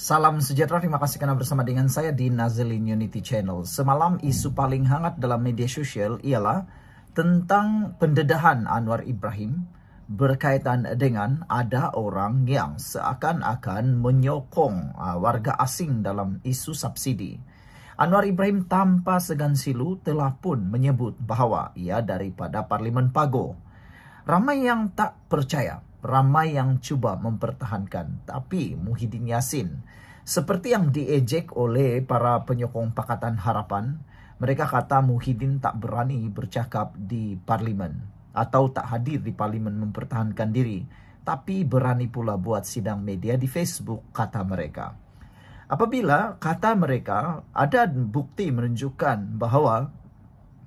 Salam sejahtera, terima kasih karena bersama dengan saya di Nazilin Unity Channel. Semalam isu paling hangat dalam media sosial ialah tentang pendedahan Anwar Ibrahim berkaitan dengan ada orang yang seakan-akan menyokong warga asing dalam isu subsidi. Anwar Ibrahim tanpa segan silu telah pun menyebut bahawa ia daripada Parlimen Pago. Ramai yang tak percaya, ramai yang cuba mempertahankan, tapi Muhyiddin Yassin seperti yang diejek oleh para penyokong Pakatan Harapan, mereka kata Muhyiddin tak berani bercakap di parlimen atau tak hadir di parlimen mempertahankan diri, tapi berani pula buat sidang media di Facebook, kata mereka. Apabila kata mereka ada bukti menunjukkan bahawa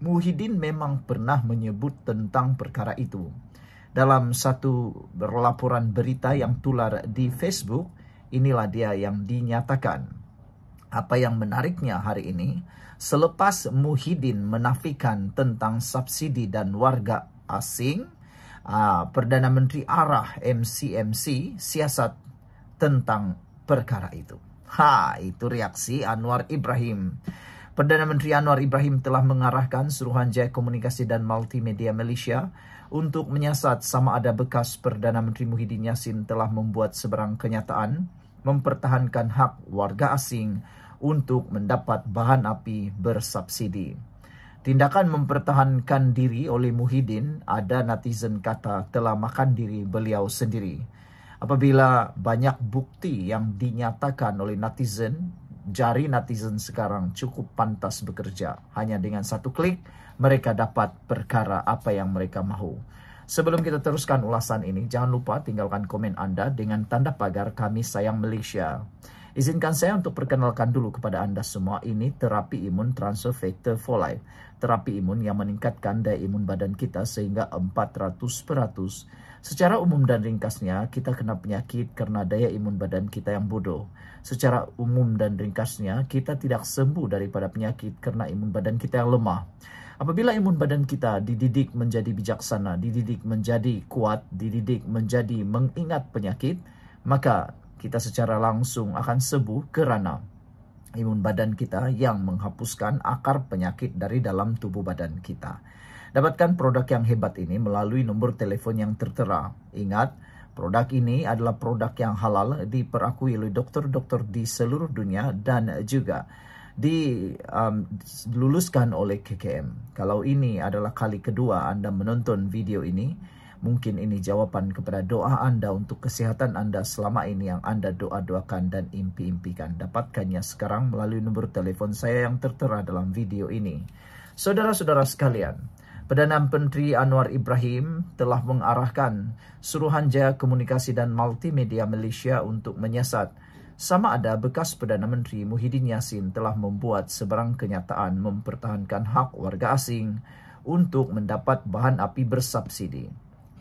Muhyiddin memang pernah menyebut tentang perkara itu. Dalam satu laporan berita yang tular di Facebook, inilah dia yang dinyatakan. Apa yang menariknya hari ini, selepas Muhyiddin menafikan tentang subsidi dan warga asing, Perdana Menteri arah MCMC siasat tentang perkara itu. Itu reaksi Anwar Ibrahim. Perdana Menteri Anwar Ibrahim telah mengarahkan Suruhanjaya Komunikasi dan Multimedia Malaysia untuk menyiasat sama ada bekas Perdana Menteri Muhyiddin Yassin telah membuat sebarang kenyataan mempertahankan hak warga asing untuk mendapat bahan api bersubsidi. Tindakan mempertahankan diri oleh Muhyiddin, ada netizen kata telah makan diri beliau sendiri. Apabila banyak bukti yang dinyatakan oleh netizen, jari netizen sekarang cukup pantas bekerja. Hanya dengan satu klik, mereka dapat perkara apa yang mereka mahu. Sebelum kita teruskan ulasan ini, jangan lupa tinggalkan komen Anda dengan tanda pagar Kami Sayang Malaysia. Izinkan saya untuk perkenalkan dulu kepada Anda semua, ini terapi imun Transfer Factor for Life. Terapi imun yang meningkatkan daya imun badan kita sehingga 400%. Secara umum dan ringkasnya, kita kena penyakit karena daya imun badan kita yang bodoh. Secara umum dan ringkasnya, kita tidak sembuh daripada penyakit karena imun badan kita yang lemah. Apabila imun badan kita dididik menjadi bijaksana, dididik menjadi kuat, dididik menjadi mengingat penyakit, maka kita secara langsung akan sembuh kerana imun badan kita yang menghapuskan akar penyakit dari dalam tubuh badan kita. Dapatkan produk yang hebat ini melalui nombor telefon yang tertera. Ingat, produk ini adalah produk yang halal, diperakui oleh dokter-dokter di seluruh dunia dan juga diluluskan oleh KKM. Kalau ini adalah kali kedua Anda menonton video ini, mungkin ini jawaban kepada doa Anda untuk kesehatan Anda selama ini yang Anda doa-doakan dan impi-impikan. Dapatkannya sekarang melalui nombor telepon saya yang tertera dalam video ini. Saudara-saudara sekalian, Perdana Menteri Anwar Ibrahim telah mengarahkan Suruhanjaya Komunikasi dan Multimedia Malaysia untuk menyiasat sama ada bekas Perdana Menteri Muhyiddin Yassin telah membuat sebarang kenyataan mempertahankan hak warga asing untuk mendapat bahan api bersubsidi.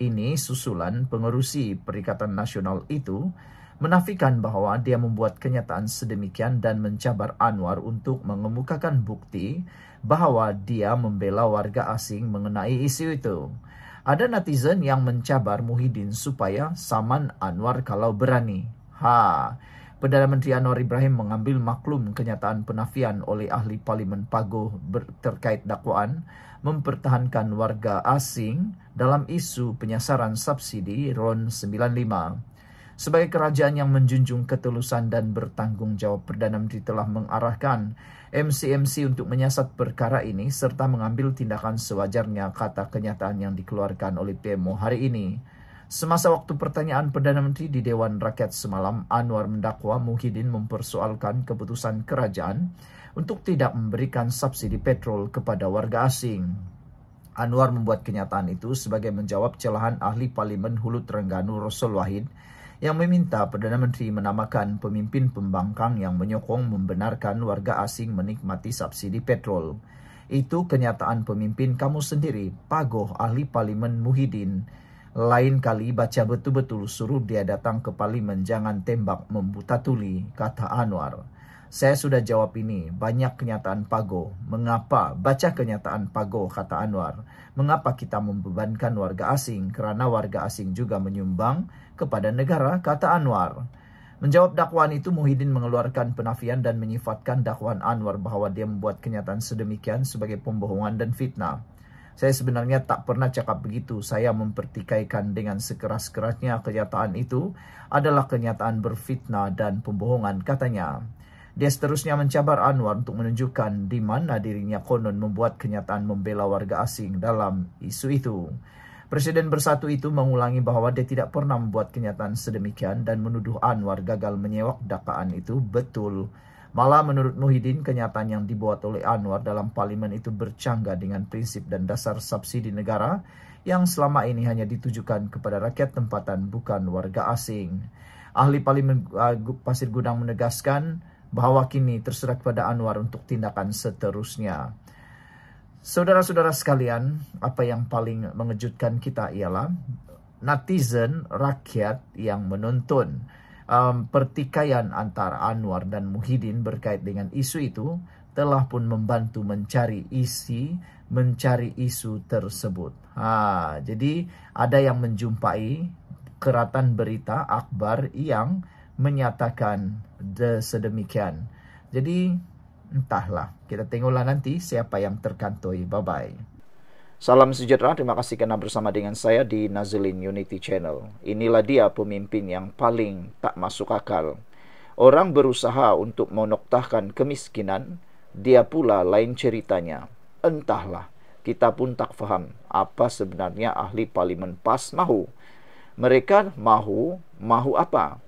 Ini susulan pengerusi Perikatan Nasional itu menafikan bahawa dia membuat kenyataan sedemikian dan mencabar Anwar untuk mengemukakan bukti bahawa dia membela warga asing mengenai isu itu. Ada netizen yang mencabar Muhyiddin supaya saman Anwar kalau berani. Perdana Menteri Anwar Ibrahim mengambil maklum kenyataan penafian oleh ahli Parlimen Pago terkait dakwaan mempertahankan warga asing dalam isu penyasaran subsidi RON 95. Sebagai kerajaan yang menjunjung ketulusan dan bertanggungjawab, Perdana Menteri telah mengarahkan MCMC untuk menyiasat perkara ini serta mengambil tindakan sewajarnya, kata kenyataan yang dikeluarkan oleh PMO hari ini. Semasa waktu pertanyaan Perdana Menteri di Dewan Rakyat semalam, Anwar mendakwa Muhyiddin mempersoalkan keputusan kerajaan untuk tidak memberikan subsidi petrol kepada warga asing. Anwar membuat kenyataan itu sebagai menjawab celahan ahli Parlimen Hulu Terengganu Rasul Wahid yang meminta Perdana Menteri menamakan pemimpin pembangkang yang menyokong membenarkan warga asing menikmati subsidi petrol. Itu kenyataan pemimpin kamu sendiri, Pagoh, ahli Parlimen Muhyiddin. Lain kali baca betul-betul, suruh dia datang ke parlimen, jangan tembak membuta tuli, kata Anwar. Saya sudah jawab ini, banyak kenyataan Pago. Mengapa? Baca kenyataan Pago, kata Anwar. Mengapa kita membebankan warga asing? Kerana warga asing juga menyumbang kepada negara, kata Anwar. Menjawab dakwaan itu, Muhyiddin mengeluarkan penafian dan menyifatkan dakwaan Anwar bahwa dia membuat kenyataan sedemikian sebagai pembohongan dan fitnah. Saya sebenarnya tak pernah cakap begitu. Saya mempertikaikan dengan sekeras-kerasnya kenyataan itu adalah kenyataan berfitnah dan pembohongan, katanya. Dia seterusnya mencabar Anwar untuk menunjukkan di mana dirinya konon membuat kenyataan membela warga asing dalam isu itu. Presiden Bersatu itu mengulangi bahwa dia tidak pernah membuat kenyataan sedemikian dan menuduh Anwar gagal menyewak dakwaan itu betul. Malah menurut Muhyiddin, kenyataan yang dibuat oleh Anwar dalam parlimen itu bercanggah dengan prinsip dan dasar subsidi negara yang selama ini hanya ditujukan kepada rakyat tempatan bukan warga asing. Ahli Parlimen Pasir Gudang menegaskan bahwa kini terserah kepada Anwar untuk tindakan seterusnya. Saudara-saudara sekalian, apa yang paling mengejutkan kita ialah netizen, rakyat yang menonton pertikaian antara Anwar dan Muhyiddin berkait dengan isu itu telah pun membantu mencari isu tersebut. Jadi ada yang menjumpai keratan berita akhbar yang menyatakan sedemikian. Jadi entahlah, kita tengoklah nanti siapa yang terkantoi. Bye-bye. Salam sejahtera, terima kasih karena bersama dengan saya di Nazilin Unity Channel. Inilah dia pemimpin yang paling tak masuk akal. Orang berusaha untuk menoktahkan kemiskinan, dia pula lain ceritanya. Entahlah, kita pun tak faham apa sebenarnya ahli parlimen PAS mahu. Mereka mahu apa?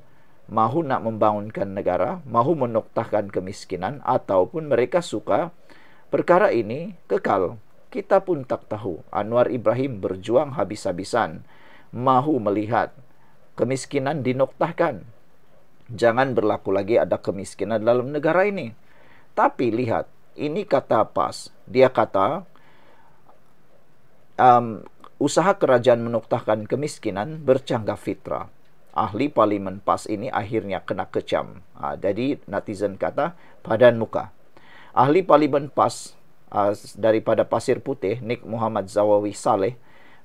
Mahu nak membangunkan negara, mahu menoktahkan kemiskinan, ataupun mereka suka perkara ini kekal. Kita pun tak tahu. Anwar Ibrahim berjuang habis-habisan, mahu melihat kemiskinan dinoktahkan. Jangan berlaku lagi ada kemiskinan dalam negara ini. Tapi lihat, ini kata PAS. Dia kata, usaha kerajaan menoktahkan kemiskinan bercanggah fitrah. Ahli parlimen PAS ini akhirnya kena kecam. Jadi netizen kata padan muka. Ahli parlimen PAS daripada Pasir Putih, Nik Muhammad Zawawi Saleh,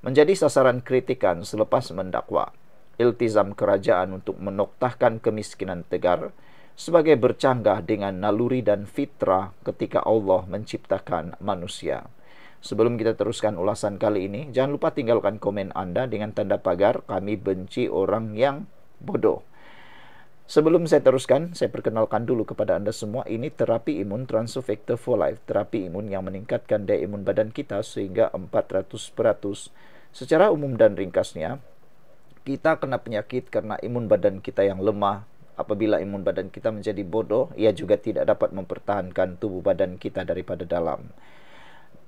menjadi sasaran kritikan selepas mendakwa iltizam kerajaan untuk menoktahkan kemiskinan tegar sebagai bercanggah dengan naluri dan fitrah ketika Allah menciptakan manusia. Sebelum kita teruskan ulasan kali ini, jangan lupa tinggalkan komen Anda dengan tanda pagar kami benci orang yang bodoh. Sebelum saya teruskan, saya perkenalkan dulu kepada Anda semua, ini terapi imun Transofactor for Life, terapi imun yang meningkatkan daya imun badan kita sehingga 400%. Secara umum dan ringkasnya, kita kena penyakit karena imun badan kita yang lemah. Apabila imun badan kita menjadi bodoh, ia juga tidak dapat mempertahankan tubuh badan kita daripada dalam.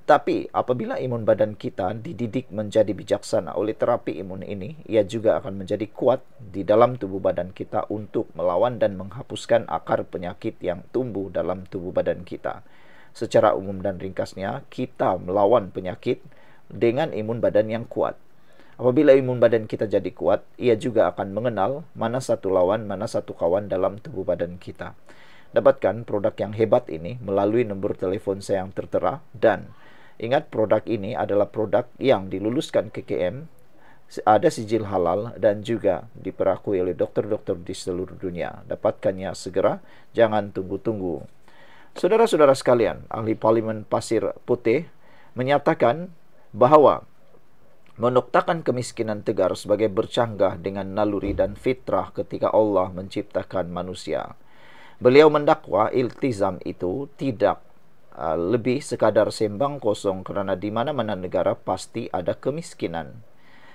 Tapi apabila imun badan kita dididik menjadi bijaksana oleh terapi imun ini, ia juga akan menjadi kuat di dalam tubuh badan kita untuk melawan dan menghapuskan akar penyakit yang tumbuh dalam tubuh badan kita. Secara umum dan ringkasnya, kita melawan penyakit dengan imun badan yang kuat. Apabila imun badan kita jadi kuat, ia juga akan mengenal mana satu lawan, mana satu kawan dalam tubuh badan kita. Dapatkan produk yang hebat ini melalui nomor telepon saya yang tertera, dan ingat, produk ini adalah produk yang diluluskan KKM, ada sijil halal, dan juga diperakui oleh dokter-dokter di seluruh dunia. Dapatkannya segera, jangan tunggu-tunggu. Saudara-saudara sekalian, ahli parlimen Pasir Putih menyatakan bahwa menoktahkan kemiskinan tegar sebagai bercanggah dengan naluri dan fitrah ketika Allah menciptakan manusia. Beliau mendakwa iltizam itu tidak lebih sekadar sembang kosong kerana di mana-mana negara pasti ada kemiskinan.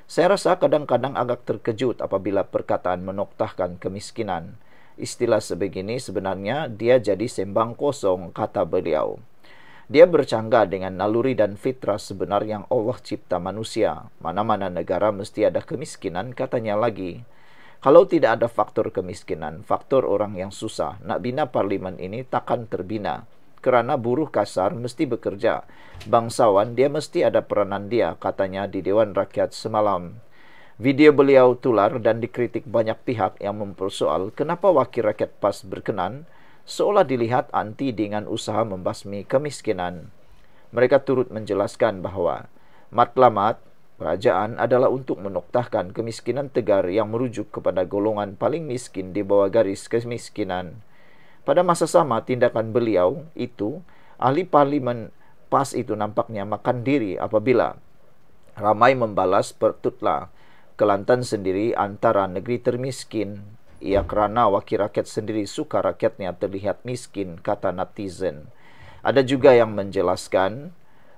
Saya rasa kadang-kadang agak terkejut apabila perkataan menoktahkan kemiskinan. Istilah sebegini sebenarnya dia jadi sembang kosong, kata beliau. Dia bercanggah dengan naluri dan fitrah sebenar yang Allah cipta manusia. Mana-mana negara mesti ada kemiskinan, katanya lagi. Kalau tidak ada faktor kemiskinan, faktor orang yang susah, nak bina parlimen ini takkan terbina. Kerana buruh kasar mesti bekerja. Bangsawan dia mesti ada peranan dia, katanya di Dewan Rakyat semalam. Video beliau tular dan dikritik banyak pihak yang mempersoal kenapa wakil rakyat PAS berkenan, seolah dilihat anti dengan usaha membasmi kemiskinan. Mereka turut menjelaskan bahawa matlamat kerajaan adalah untuk menoktahkan kemiskinan tegar yang merujuk kepada golongan paling miskin di bawah garis kemiskinan. Pada masa sama, tindakan beliau itu, ahli parlimen PAS itu nampaknya makan diri apabila ramai membalas pertutlah Kelantan sendiri antara negeri termiskin. Ia kerana wakil rakyat sendiri suka rakyatnya terlihat miskin, kata netizen. Ada juga yang menjelaskan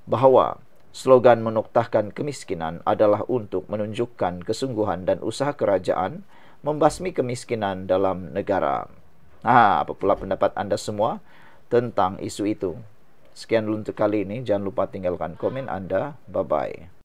bahawa slogan menoktahkan kemiskinan adalah untuk menunjukkan kesungguhan dan usaha kerajaan membasmi kemiskinan dalam negara. Apa pula pendapat anda semua tentang isu itu? Sekian dulu untuk kali ini. Jangan lupa tinggalkan komen anda. Bye-bye.